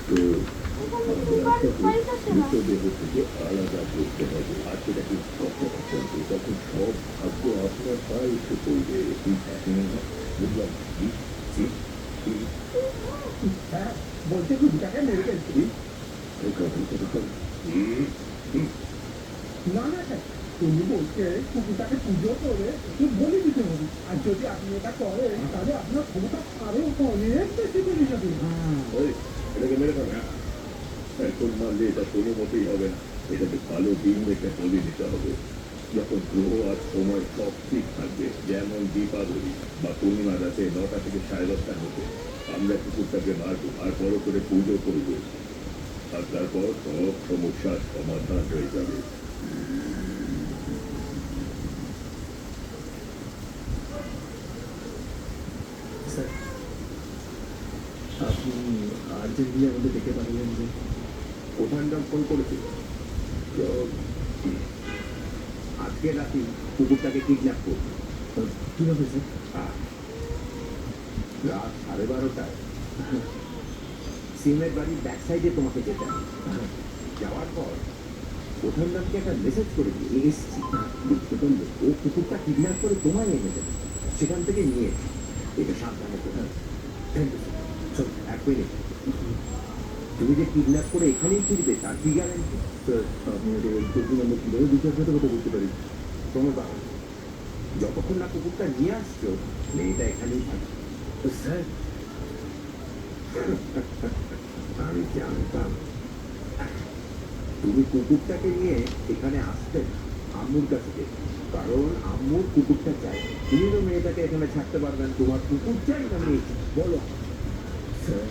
তো আমরা মৃতদেহ থেকে আলাদা করতে হবে আর সেটা কি করতে তখন সব ভাগ্য আপনার পায়ে এসে পড়বে বুঝলাম হ্যাঁ বলছে রুটিটাকে মেরে ফেলছি। না না স্যার, তুমি বলছে কুকুরটাকে পুজো করে একটু বলে দিতে হবে, আর যদি আপনি এটা করেন তাহলে আপনার ক্ষমতা আরো অনেক বেশি বেড়ে যাবে। এটাকে মেরে ফেল এখন মারলে এটা কোনো মতেই হবে না এটাকে ভালো দিন দেখে বলে নিতে হবে যখন গ্রহ আর সময় সব ঠিক থাকবে যেমন দীপাবলি বা পূর্ণিমা রাতে 9টা থেকে 10:30টার মধ্যে আমরা কুকুরটাকে মারবো আর বড় করে পুজো করবো আর তারপর সব সমস্যার সমাধান হয়ে যাবে স্যার আপনি আর্জেন্টিনার মধ্যে ডেকে পাঠালেন যে প্রধানরা ফোন করেছিল আজকে রাতে কুকুরটাকে কিডন্যাপ করবো কীভাবে স্যার? রাত 12:30টায় সিমের বাড়ির ব্যাক সাইডে তোমাকে যেতে হবে যাওয়ার পর প্রধানরামকে একটা মেসেজ করে দিয়ে এসছি বুঝতে পারলে ও কুকুরটা কিডন্যাপ করে তোমায় এনে দেবে সেখান থেকে নিয়ে এটা সাবধানে করতে থ্যাংক ইউ স্যার এক মিনিট তুমি যে কিডন্যাপ করে এখানেই ফিরবে তার কি গ্যারান্টি স্যার আপনি এটা বলছেন আমরা কীভাবে বিচার সাথে কথা বলতে পারি? তোমার বাবা যতক্ষণ না কুকুরটা নিয়ে আসছো মেয়েটা এখানেই থাকবে স্যার আমি জানতাম তুমি কুকুরটাকে নিয়ে এখানে আসতে আম্মুর কাছে যেতে কারণ আম্মুর কুকুরটা চাই তুমি তো মেয়েটাকে এখানে ছাড়তে পারবেন তোমার কুকুর চাই না মেয়ে চাই? বলো স্যার